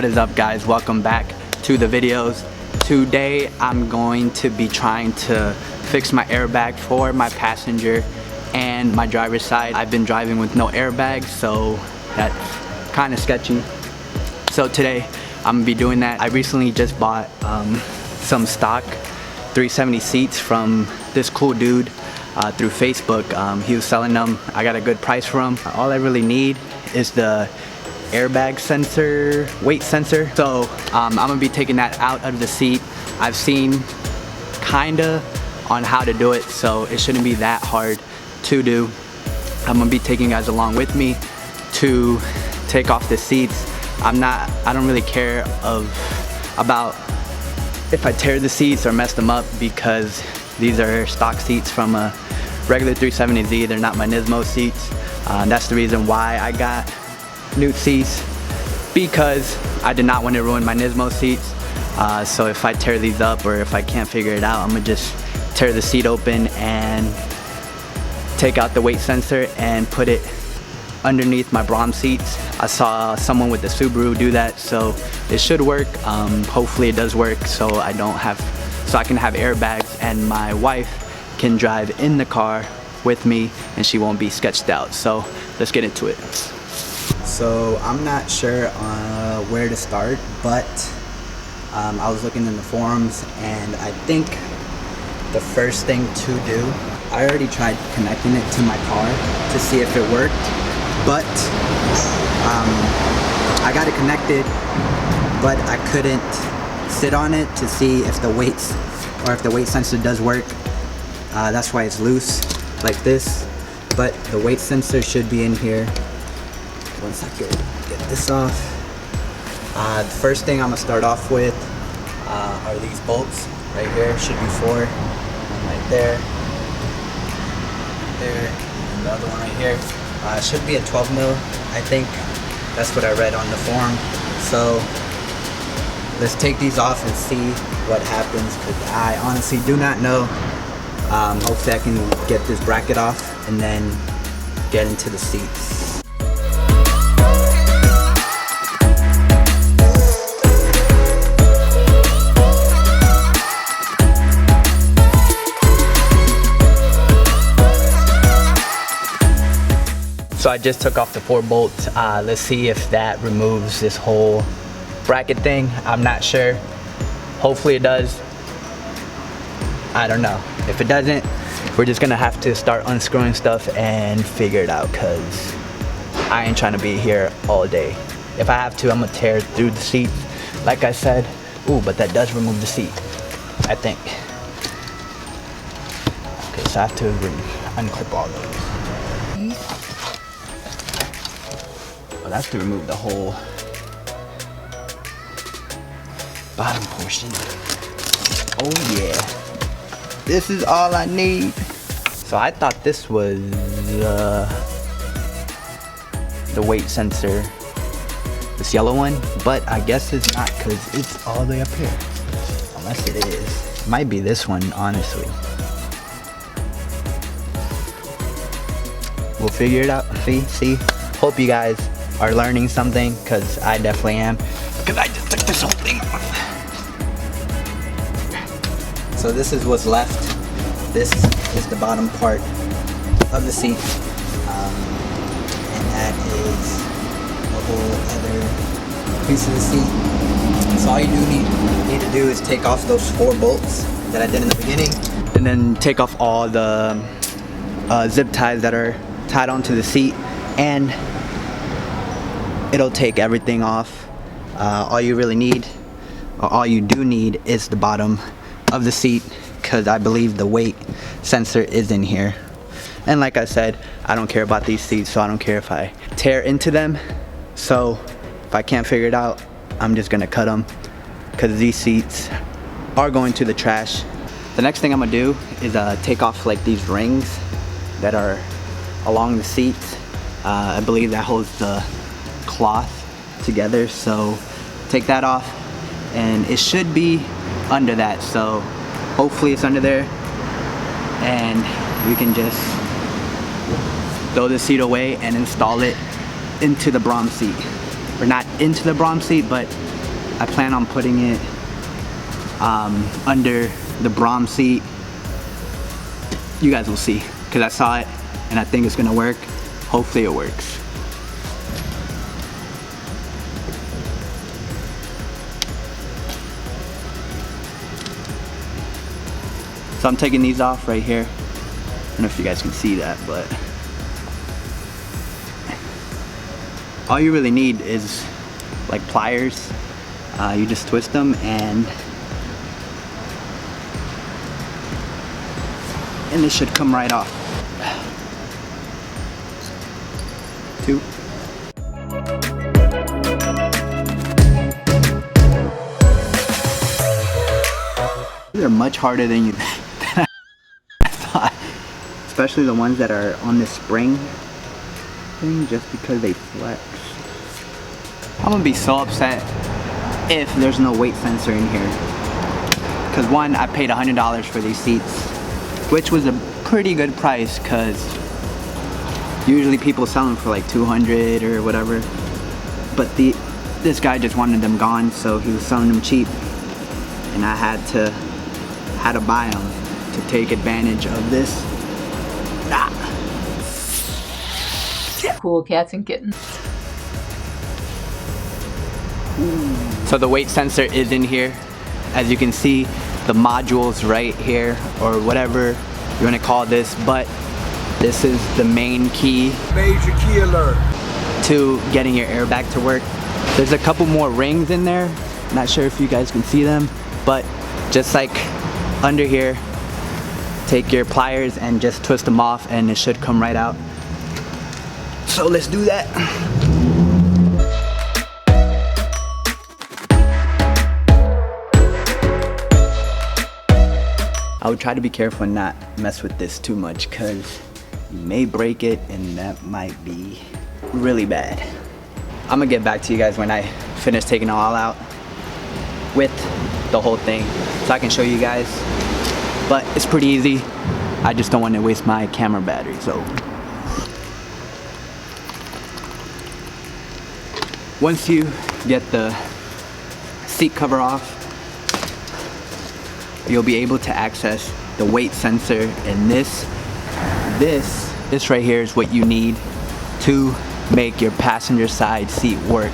What is up, guys? Welcome back to the videos. Today I'm going to be trying to fix my airbag for my passenger and my driver's side. I've been driving with no airbag, so that's kind of sketchy. So today I'm gonna be doing that. I recently just bought some stock 370 seats from this cool dude through Facebook. He was selling them. I got a good price for them. All I really need is the airbag sensor, weight sensor. So I'm gonna be taking that out of the seat. I've seen kinda on how to do it, so it shouldn't be that hard to do. I'm gonna be taking you guys along with me to take off the seats. I don't really care about if I tear the seats or mess them up, because these are stock seats from a regular 370Z. They're not my Nismo seats. That's the reason why I got new seats, because I did not want to ruin my Nismo seats. So if I tear these up or if I can't figure it out, I'm gonna just tear the seat open and take out the weight sensor and put it underneath my Brom seats. I saw someone with the Subaru do that, so it should work. Hopefully it does work, so I can have airbags and my wife can drive in the car with me and she won't be sketched out. So let's get into it. So I'm not sure where to start, but I was looking in the forums, and I think the first thing to do, I already tried connecting it to my car to see if it worked, but I got it connected, but I couldn't sit on it to see if the weights or if the weight sensor does work. That's why it's loose like this, but the weight sensor should be in here. Once I get this off, the first thing I'm gonna start off with are these bolts right here. Should be 4, one right there, and the other one right here. It should be a 12 mil, I think. That's what I read on the forum. So let's take these off and see what happens, because I honestly do not know. Hopefully I can get this bracket off and then get into the seats. So I just took off the 4 bolts. Let's see if that removes this whole bracket thing. I'm not sure. Hopefully it does. I don't know. If it doesn't, we're just gonna have to start unscrewing stuff and figure it out, because I ain't trying to be here all day. If I have to, I'm gonna tear through the seat, like I said. Ooh, but that does remove the seat, I think. Okay, so I have to unclip all those. Oh, that's to remove the whole bottom portion. Oh yeah, this is all I need. So I thought this was the weight sensor, this yellow one, but I guess it's not, because it's all the way up here. Unless it is. It might be this one, honestly. We'll figure it out. See? Hope you guys are learning something, because I definitely am, because I just took this whole thing off. So this is what's left. This is the bottom part of the seat, and that is the whole other piece of the seat. So all you do need to do is take off those 4 bolts that I did in the beginning, and then take off all the zip ties that are tied onto the seat, and it'll take everything off. All you really need, or all you do need, is the bottom of the seat, because I believe the weight sensor is in here. And like I said, I don't care about these seats, so I don't care if I tear into them. So if I can't figure it out, I'm just gonna cut them, because these seats are going to the trash. The next thing I'm gonna do is take off like these rings that are along the seats. I believe that holds the cloth together, so take that off, and it should be under that, so hopefully it's under there, and we can just throw the seat away and install it into the Brom seat, or not into the Brom seat, but I plan on putting it under the Brom seat. You guys will see, because I saw it and I think it's gonna work. Hopefully it works. So I'm taking these off right here. I don't know if you guys can see that, but all you really need is like pliers. You just twist them and it should come right off. 2. These are much harder than you than I thought. Especially the ones that are on this spring thing, just because they flex. I'm gonna be so upset if there's no weight sensor in here. Cause one, I paid $100 for these seats, which was a pretty good price, cause usually people sell them for like $200 or whatever. But this guy just wanted them gone, so he was selling them cheap, and I had to buy them to take advantage of this. Cool cats and kittens. So the weight sensor is in here. As you can see, the module's right here, or whatever you want to call this, but this is the main key. Major key alert. To getting your airbag to work. There's a couple more rings in there. Not sure if you guys can see them, but just like under here, take your pliers and just twist them off and it should come right out. So let's do that. I would try to be careful and not mess with this too much, because you may break it and that might be really bad. I'm gonna get back to you guys when I finish taking it all out with the whole thing, so I can show you guys. But it's pretty easy. I just don't want to waste my camera battery, so. Once you get the seat cover off, you'll be able to access the weight sensor, and this right here is what you need to make your passenger side seat work.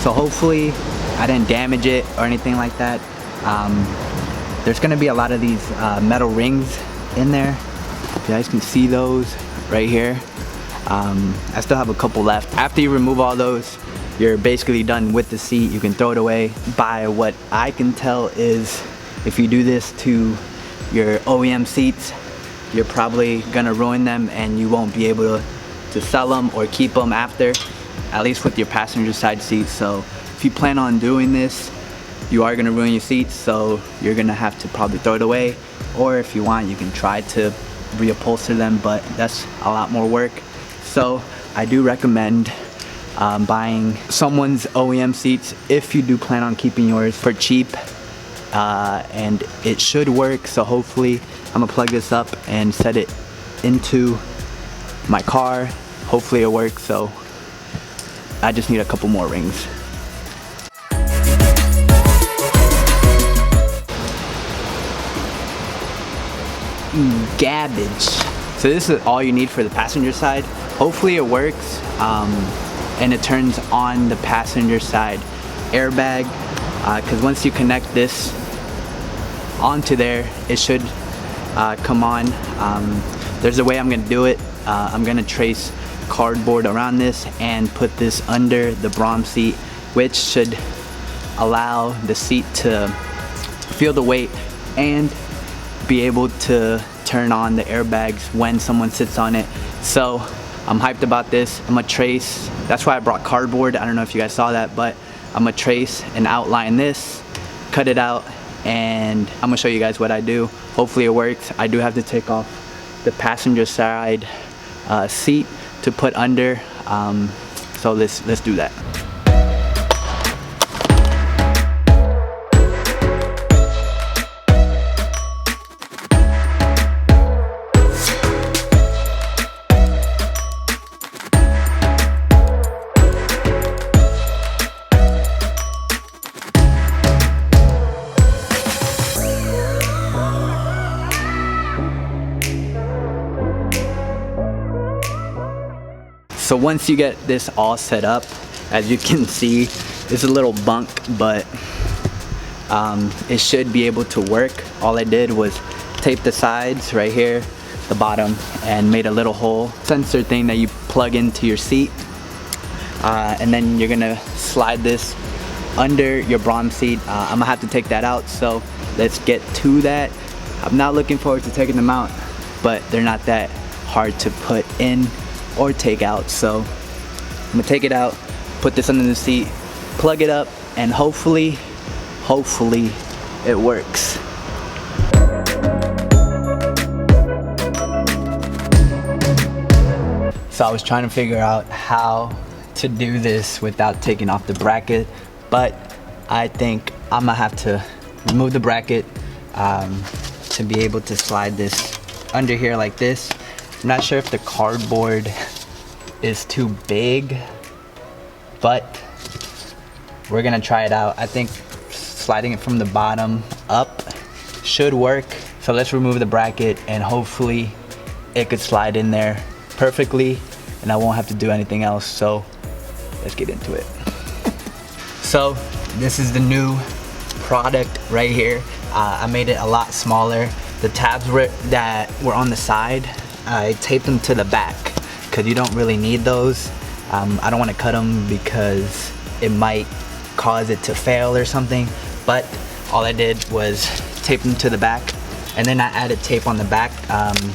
So hopefully I didn't damage it or anything like that. There's gonna be a lot of these metal rings in there. You guys can see those right here. I still have a couple left. After you remove all those, you're basically done with the seat. You can throw it away. By what I can tell is, if you do this to your OEM seats, you're probably gonna ruin them and you won't be able to sell them or keep them after, at least with your passenger side seats. So if you plan on doing this, you are gonna ruin your seats, so you're gonna have to probably throw it away, or if you want, you can try to reupholster them, but that's a lot more work. So I do recommend buying someone's OEM seats if you do plan on keeping yours for cheap, and it should work. So hopefully I'm gonna plug this up and set it into my car. Hopefully it works. So I just need a couple more rings. Garbage. So this is all you need for the passenger side. Hopefully it works, and it turns on the passenger side airbag, because once you connect this onto there, it should come on. There's a way I'm gonna do it. I'm gonna trace cardboard around this and put this under the Brom seat, which should allow the seat to feel the weight and be able to turn on the airbags when someone sits on it. So I'm hyped about this. I'm gonna trace, that's why I brought cardboard. I don't know if you guys saw that, but I'm gonna trace and outline this, cut it out, and I'm gonna show you guys what I do. Hopefully it works. I do have to take off the passenger side seat to put under, so let's do that. So once you get this all set up, as you can see, it's a little bunk, but it should be able to work. All I did was tape the sides right here, the bottom, and made a little hole sensor thing that you plug into your seat, and then you're gonna slide this under your bottom seat. I'm gonna have to take that out, so let's get to that. I'm not looking forward to taking them out, but they're not that hard to put in or take out. So I'm gonna take it out, put this under the seat, plug it up, and hopefully it works. So I was trying to figure out how to do this without taking off the bracket, but I think I'm gonna have to remove the bracket to be able to slide this under here like this. I'm not sure if the cardboard is too big, but we're gonna try it out. I think sliding it from the bottom up should work. So let's remove the bracket and hopefully it could slide in there perfectly and I won't have to do anything else. So let's get into it. So this is the new product right here. I made it a lot smaller. The tabs that were on the side, I taped them to the back because you don't really need those. I don't want to cut them because it might cause it to fail or something, but all I did was tape them to the back, and then I added tape on the back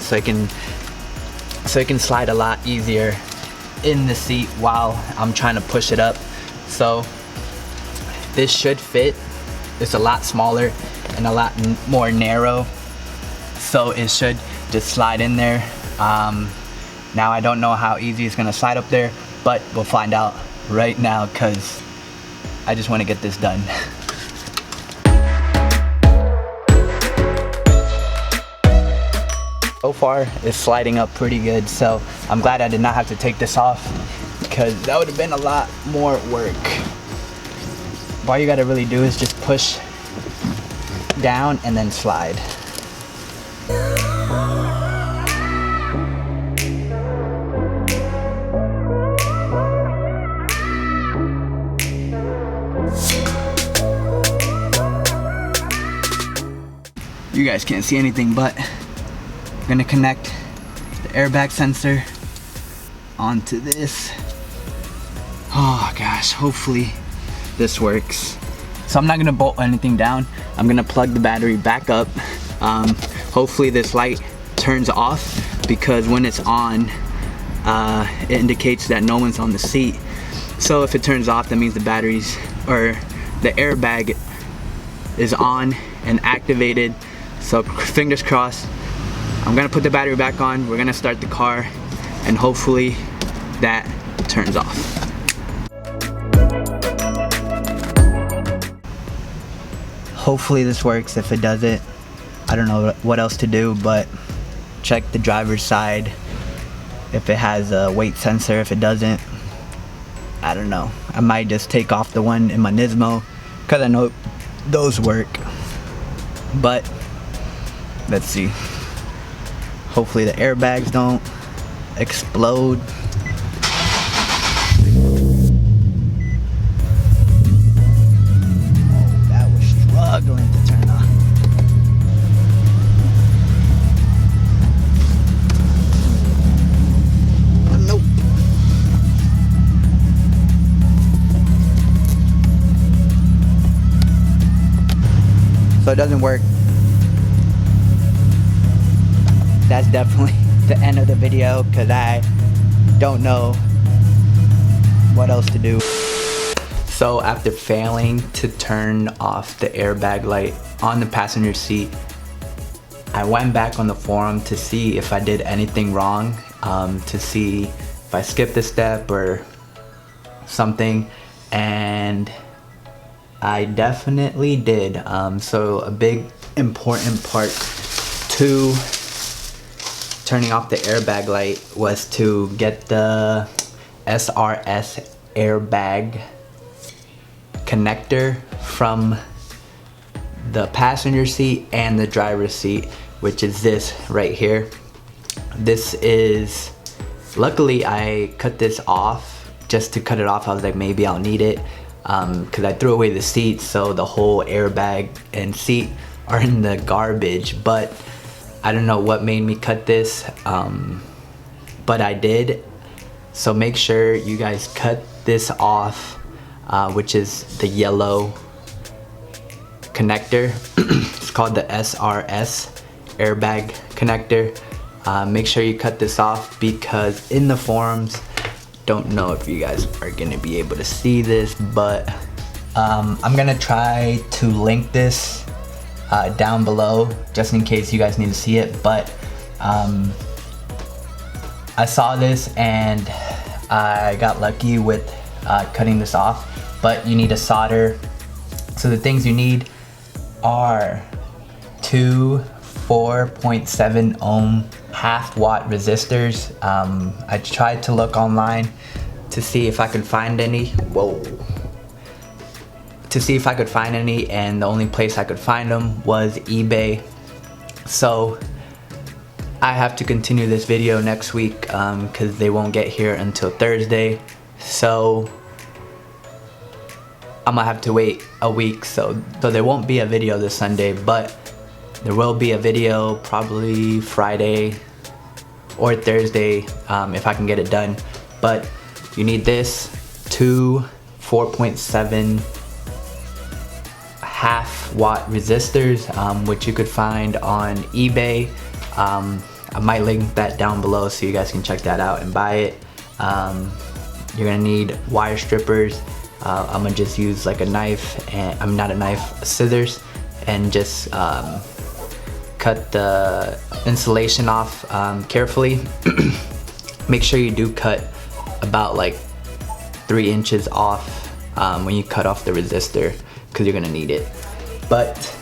so it can slide a lot easier in the seat while I'm trying to push it up. So this should fit. It's a lot smaller and a lot more narrow, so it should just slide in there. Now I don't know how easy it's gonna slide up there, but we'll find out right now because I just want to get this done. So far it's sliding up pretty good, so I'm glad I did not have to take this off because that would have been a lot more work. All you gotta really do is just push down and then slide. You guys can't see anything, but I'm gonna connect the airbag sensor onto this. Oh gosh, hopefully this works. So I'm not gonna bolt anything down. I'm gonna plug the battery back up. Hopefully this light turns off because when it's on, it indicates that no one's on the seat. So if it turns off, that means the batteries or the airbag is on and activated. So fingers crossed. I'm gonna put the battery back on, we're gonna start the car, and hopefully that turns off. Hopefully this works. If it doesn't, I don't know what else to do, but check the driver's side if it has a weight sensor. If it doesn't, I don't know. I might just take off the one in my Nismo because I know those work. But let's see. Hopefully the airbags don't explode. Oh, that was struggling to turn on. Nope. So it doesn't work. That's definitely the end of the video because I don't know what else to do. So after failing to turn off the airbag light on the passenger seat, I went back on the forum to see if I did anything wrong, to see if I skipped a step or something, and I definitely did. So a big important part to turning off the airbag light was to get the Srs Airbag Connector from the passenger seat and the driver's seat, which is this right here. This is Luckily I cut this off. Just to cut it off, I was like, maybe I'll need it, because I threw away the seat, so the whole airbag and seat are in the garbage. But I don't know what made me cut this, but I did. So make sure you guys cut this off, which is the yellow connector. It's called the SRS Airbag Connector. Make sure you cut this off, because in the forums, don't know if you guys are gonna be able to see this, but I'm gonna try to link this down below just in case you guys need to see it. But I saw this and I got lucky with cutting this off, but you need a solder. So the things you need are two 4.7 ohm half-watt resistors. I tried to look online to see if I could find any. To see if I could find any, and the only place I could find them was eBay. So I have to continue this video next week because they won't get here until Thursday. So I'm gonna have to wait a week, so there won't be a video this Sunday, but there will be a video probably Friday or Thursday if I can get it done. But you need this, two 4.7 half-watt resistors, which you could find on eBay. I might link that down below so you guys can check that out and buy it. You're gonna need wire strippers. I'm gonna just use like a knife, and scissors, and just cut the insulation off carefully. Make sure you do cut about like 3 inches off when you cut off the resistor, because you're gonna need it. But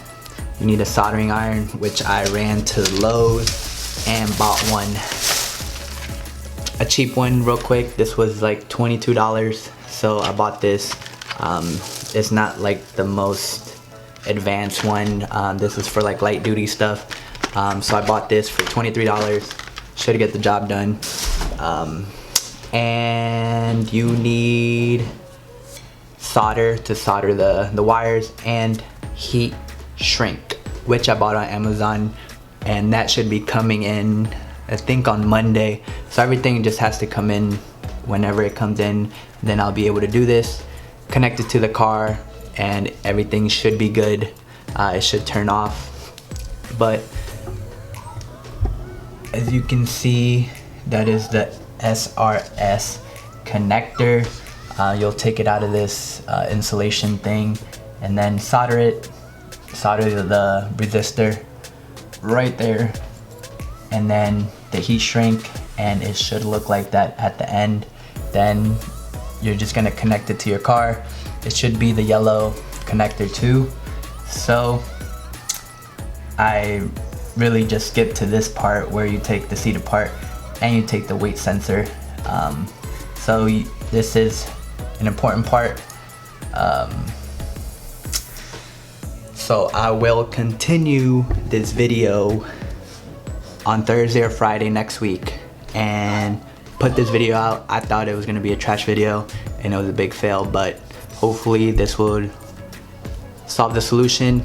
you need a soldering iron, which I ran to Lowe's and bought one, a cheap one real quick. This was like $22, so I bought this. It's not like the most advanced one. This is for like light duty stuff. So I bought this for $23. Should get the job done. And you need solder to solder the wires, and heat shrink, which I bought on Amazon, and that should be coming in I think on Monday. So everything just has to come in whenever it comes in, then I'll be able to do this, connect it to the car, and everything should be good. It should turn off. But as you can see, that is the SRS connector. You'll take it out of this insulation thing and then solder the resistor right there, and then the heat shrink, and it should look like that at the end. Then you're just gonna connect it to your car. It should be the yellow connector too. So I really just skipped to this part where you take the seat apart and you take the weight sensor. This is an important part. So I will continue this video on Thursday or Friday next week and put this video out. I thought it was gonna be a trash video and it was a big fail, but hopefully this will solve the solution.